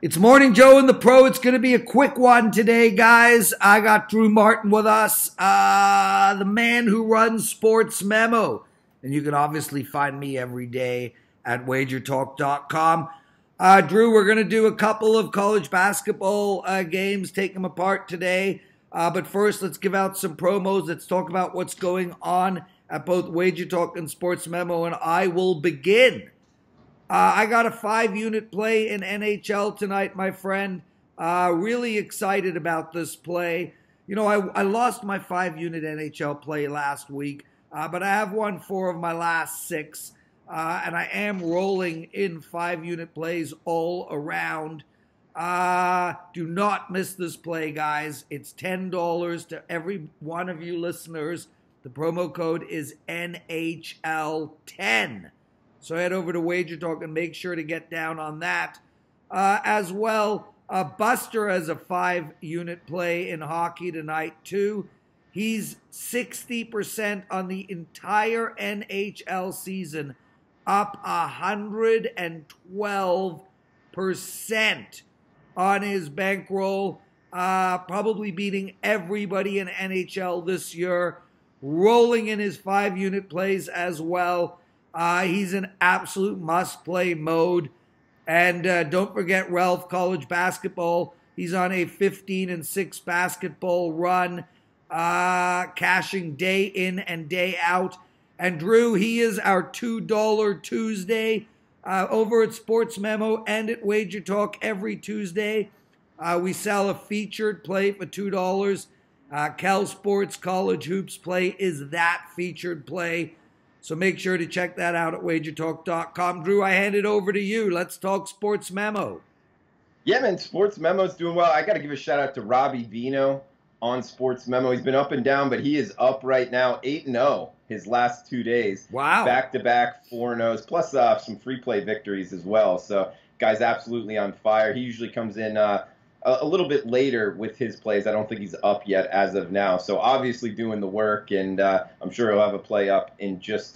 It's Morning Joe and the Pro. It's going to be a quick one today, guys. I got Drew Martin with us, the man who runs Sports Memo. And you can obviously find me every day at WagerTalk.com. Drew, we're going to do a couple of college basketball games, take them apart today. But first, let's give out some promos. Let's talk about what's going on at both WagerTalk and Sports Memo, and I will begin. I got a 5-unit play in NHL tonight, my friend. Really excited about this play. You know, I lost my 5-unit NHL play last week, but I have won 4 of my last 6, and I am rolling in 5-unit plays all around. Do not miss this play, guys. It's $10 to every one of you listeners. The promo code is NHL10. So head over to WagerTalk and make sure to get down on that. As well, Buster has a 5-unit play in hockey tonight, too. He's 60% on the entire NHL season, up 112% on his bankroll. Probably beating everybody in NHL this year. Rolling in his 5-unit plays as well. He's an absolute must-play mode. And don't forget Ralph College Basketball. He's on a 15-6 basketball run, cashing day in and day out. And Drew, he is our $2 Tuesday over at Sports Memo and at Wager Talk every Tuesday. We sell a featured play for $2. Cal Sports College Hoops play is that featured play. So make sure to check that out at WagerTalk.com. Drew, I hand it over to you. Let's talk Sports Memo. Yeah, man, Sports Memo's doing well. I got to give a shout-out to Robbie Vino on Sports Memo. He's been up and down, but he is up right now, 8-0 his last 2 days. Wow. Back-to-back 4-0s, plus some free play victories as well. So guy's absolutely on fire. He usually comes in a little bit later with his plays. I don't think he's up yet as of now. So obviously doing the work, and I'm sure he'll have a play up in just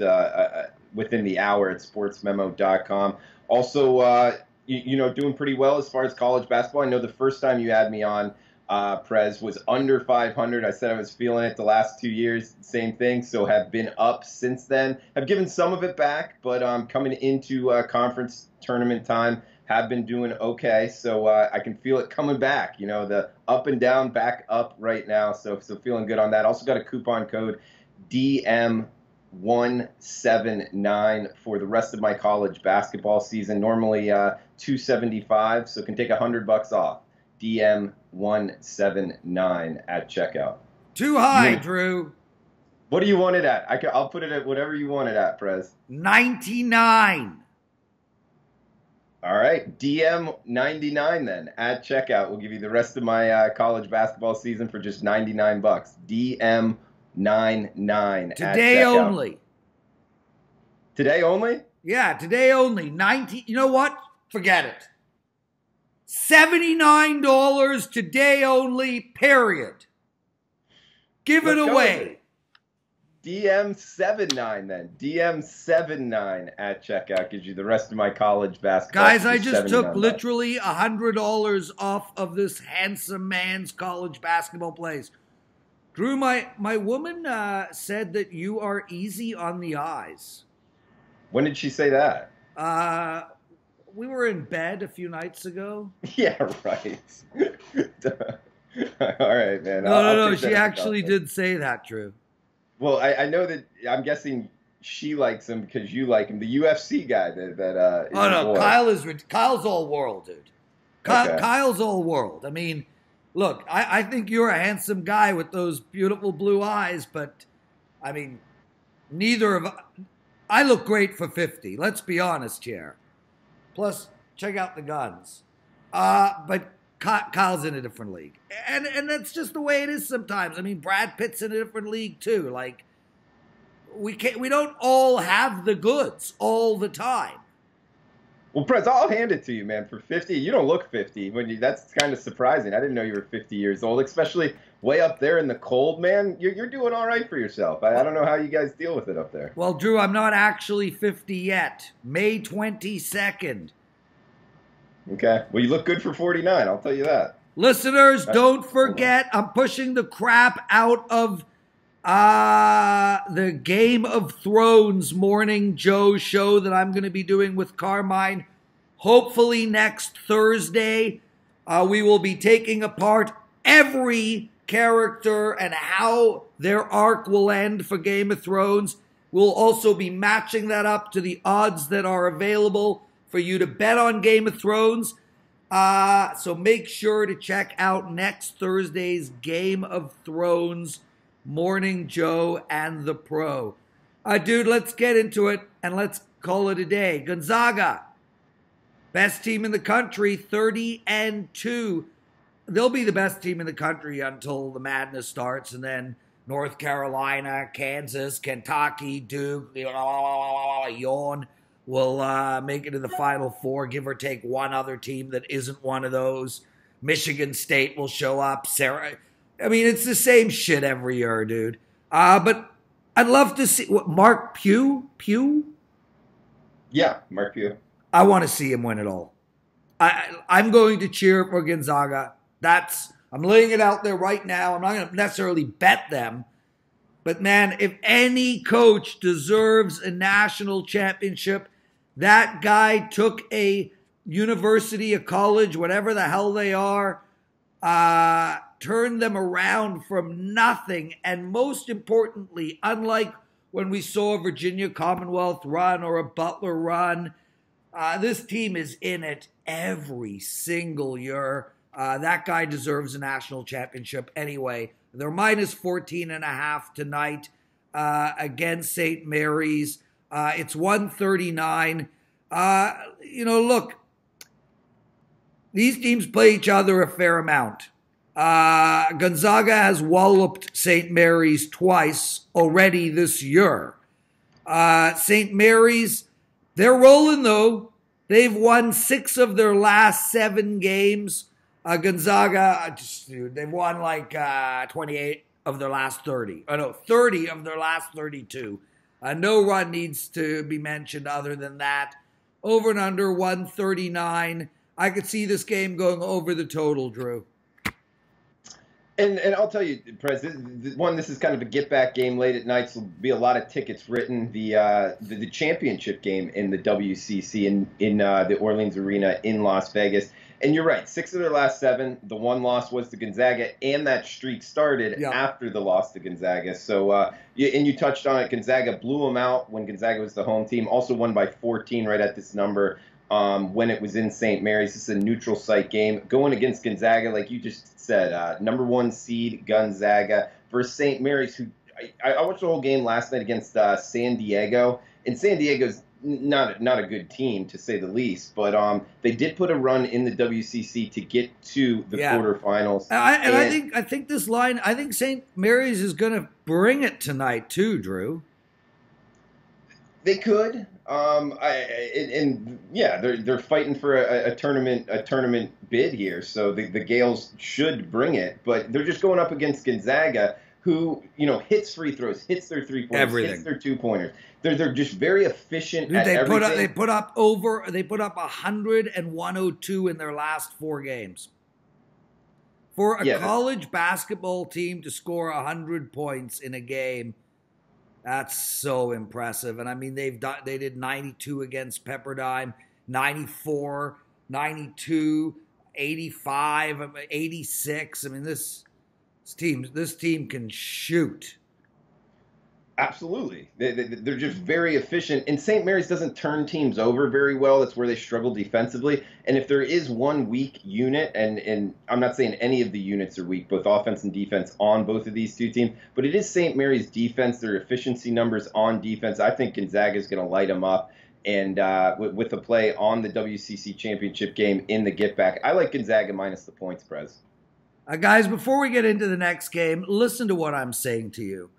within the hour at sportsmemo.com. Also, you know, doing pretty well as far as college basketball. I know the first time you had me on, Prez, was under 500. I said I was feeling it the last 2 years. Same thing. So have been up since then. Have given some of it back, but coming into conference tournament time, have been doing okay, so I can feel it coming back. You know, the up and down, back up right now, so feeling good on that. Also got a coupon code DM179 for the rest of my college basketball season. Normally $275, so can take $100 off. DM179 at checkout. Too high, Drew. What do you want it at? I'll put it at whatever you want it at, Prez. 99. All right, DM99 then at checkout. We'll give you the rest of my college basketball season for just $99. DM99 today at checkout. Only. Today only? Yeah, today only. 90. You know what? Forget it. $79 today only. Period. Give it away. DM79 then. DM79 at checkout gives you the rest of my college basketball. Guys, I just took literally $100 off of this handsome man's college basketball plays. Drew, my woman said that you are easy on the eyes. When did she say that? We were in bed a few nights ago. Yeah, right. All right, man. No. She actually did say that, Drew. Well, I know that. I'm guessing she likes him because you like him. The UFC guy that oh no, Kyle's all world, dude. Okay. Kyle's all world. I mean, look, I think you're a handsome guy with those beautiful blue eyes, but I mean, I look great for 50. Let's be honest here. Plus, check out the guns. But Kyle's in a different league. And that's just the way it is sometimes. I mean, Brad Pitt's in a different league too. Like, we don't all have the goods all the time. Well, Prez, I'll hand it to you, man. For 50, you don't look 50. That's kind of surprising. I didn't know you were 50 years old, especially way up there in the cold, man. You're doing all right for yourself. I don't know how you guys deal with it up there. Well, Drew, I'm not actually 50 yet. May 22nd. Okay. Well, you look good for 49. I'll tell you that. Listeners, Uh, don't Hold on. forget, I'm pushing the crap out of the Game of Thrones Morning Joe show that I'm going to be doing with Carmine. Hopefully next Thursday, we will be taking apart every character and how their arc will end for Game of Thrones. We'll also be matching that up to the odds that are available for you to bet on Game of Thrones. So make sure to check out next Thursday's Game of Thrones Morning Joe and the Pro. Dude, let's get into it and let's call it a day. Gonzaga, best team in the country, 30-2. They'll be the best team in the country until the madness starts, and then North Carolina, Kansas, Kentucky, Duke, yawn, will make it to the Final Four, give or take one other team that isn't one of those. Michigan State will show up. I mean, it's the same shit every year, dude. But I'd love to see what Mark Pugh. Yeah, Mark Pugh. I want to see him win it all. I'm going to cheer for Gonzaga. I'm laying it out there right now. I'm not going to necessarily bet them. But man, if any coach deserves a national championship, that guy took a university, a college, whatever the hell they are, turned them around from nothing. And most importantly, unlike when we saw a Virginia Commonwealth run or a Butler run, this team is in it every single year. That guy deserves a national championship anyway. They're minus 14.5 tonight against St. Mary's. It's 139. Look, these teams play each other a fair amount. Gonzaga has walloped St. Mary's twice already this year. St. Mary's, they're rolling though. They've won 6 of their last 7 games. Gonzaga, they've won like 28 of their last 30. 30 of their last 32. No run needs to be mentioned other than that. Over and under 139. I could see this game going over the total, Drew. And I'll tell you, Prez, this is kind of a get-back game late at night, so there'll be a lot of tickets written. The championship game in the WCC in the Orleans Arena in Las Vegas. And you're right, 6 of their last 7. The one loss was to Gonzaga, and that streak started after the loss to Gonzaga. So, you touched on it. Gonzaga blew them out when Gonzaga was the home team. Also won by 14 right at this number when it was in St. Mary's. This is a neutral site game. Going against Gonzaga, like you just said, number 1 seed Gonzaga versus St. Mary's, who I watched the whole game last night against San Diego. And San Diego's not a good team, to say the least, but they did put a run in the WCC to get to the quarterfinals. I think this line, I think St. Mary's is going to bring it tonight too, Drew. They could, they're fighting for a tournament bid here, so the Gales should bring it, but they're just going up against Gonzaga, who hits free throws, hits their 3-pointers, hits their 2-pointers. They're just very efficient at everything. They put up 100 and 102 in their last 4 games. For a college basketball team to score 100 points in a game, that's so impressive. And I mean, they did 92 against Pepperdine, 94, 92, 85, 86. I mean, this team can shoot. Absolutely. They're just very efficient. And St. Mary's doesn't turn teams over very well. That's where they struggle defensively. And if there is one weak unit, and I'm not saying any of the units are weak, both offense and defense on both of these two teams, but it is St. Mary's defense, their efficiency numbers on defense. I think Gonzaga is going to light them up. And with the play on the WCC championship game in the get back, I like Gonzaga minus the points, Prez. Guys, before we get into the next game, listen to what I'm saying to you.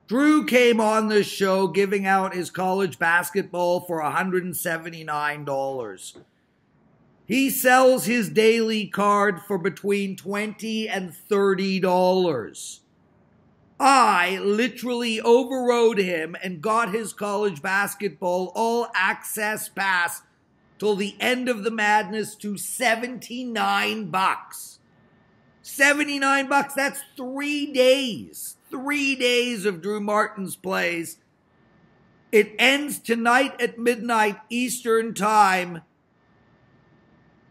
Drew came on this show giving out his college basketball for $179. He sells his daily card for between $20 and $30. I literally overrode him and got his college basketball all access pass till the end of the madness to $79. $79, that's 3 days. 3 days of Drew Martin's plays. It ends tonight at midnight Eastern time.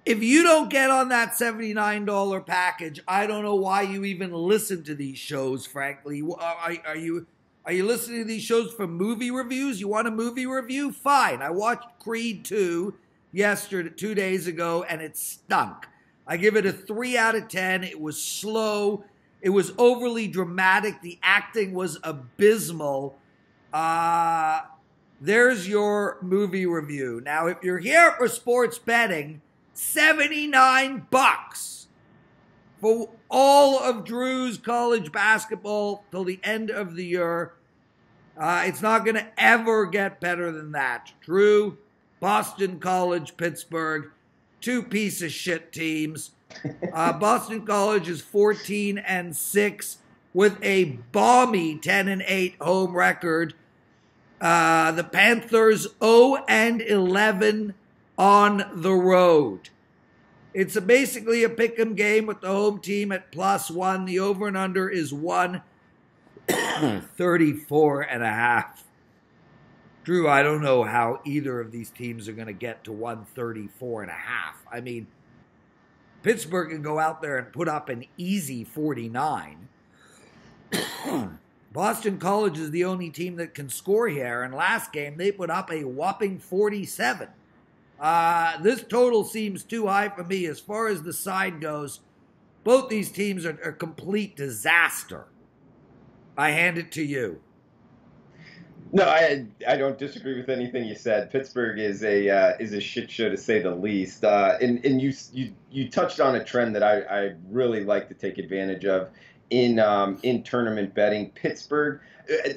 If you don't get on that $79 package, I don't know why you even listen to these shows, frankly. Are you listening to these shows for movie reviews? You want a movie review? Fine. I watched Creed 2 yesterday, 2 days ago, and it stunk. I give it a 3 out of 10. It was slow. It was overly dramatic. The acting was abysmal. There's your movie review. Now, if you're here for sports betting, $79 for all of Drew's college basketball till the end of the year. It's not going to ever get better than that. Drew, Boston College, Pittsburgh, 2 piece of shit teams. Boston College is 14-6 with a balmy 10-8 home record. The Panthers 0-11 on the road. It's basically a pick'em game with the home team at +1. The over and under is 134.5. Drew, I don't know how either of these teams are going to get to 134.5. I mean, Pittsburgh can go out there and put up an easy 49. Boston College is the only team that can score here, and last game they put up a whopping 47. This total seems too high for me. As far as the side goes, both these teams are a complete disaster. I hand it to you. No, I don't disagree with anything you said. Pittsburgh is a shit show to say the least. And you touched on a trend that I really like to take advantage of in tournament betting. Pittsburgh,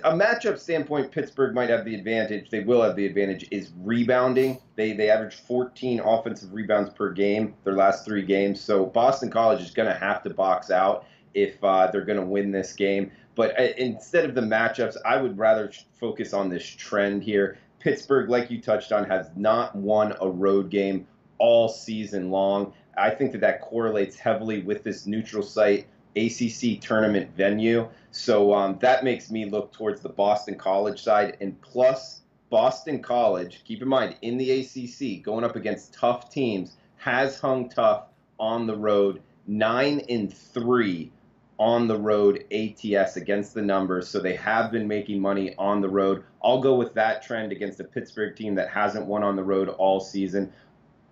a matchup standpoint, Pittsburgh might have the advantage. They will have the advantage is rebounding. They average 14 offensive rebounds per game their last 3 games. So Boston College is going to have to box out if they're going to win this game. But instead of the matchups, I would rather focus on this trend here. Pittsburgh, like you touched on, has not won a road game all season long. I think that correlates heavily with this neutral site ACC tournament venue. So that makes me look towards the Boston College side. And plus, Boston College, keep in mind, in the ACC, going up against tough teams, has hung tough on the road, 9-3 on the road ATS against the numbers, so they have been making money on the road. I'll go with that trend against a Pittsburgh team that hasn't won on the road all season.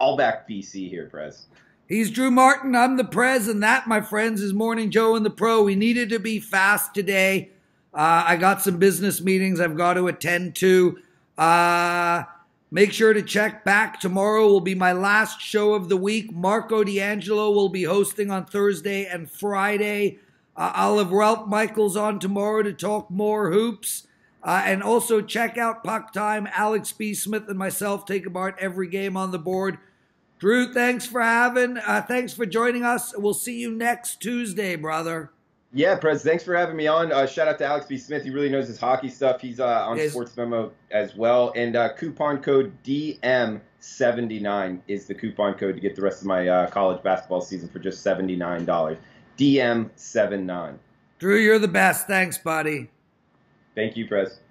I'll back BC here, Prez. He's Drew Martin. I'm the Prez, and that, my friends, is Morning Joe and the Pro. We needed to be fast today. I got some business meetings I've got to attend to. Make sure to check back. Tomorrow will be my last show of the week. Marco D'Angelo will be hosting on Thursday and Friday. I'll have Ralph Michaels on tomorrow to talk more hoops. And also check out Puck Time. Alex B. Smith and myself take apart every game on the board. Drew, thanks for joining us. We'll see you next Tuesday, brother. Yeah, Prez, thanks for having me on. Shout out to Alex B. Smith. He really knows his hockey stuff. He's on Sports Memo as well. And coupon code DM79 is the coupon code to get the rest of my college basketball season for just $79. DM79. Drew, you're the best. Thanks, buddy. Thank you, Prez.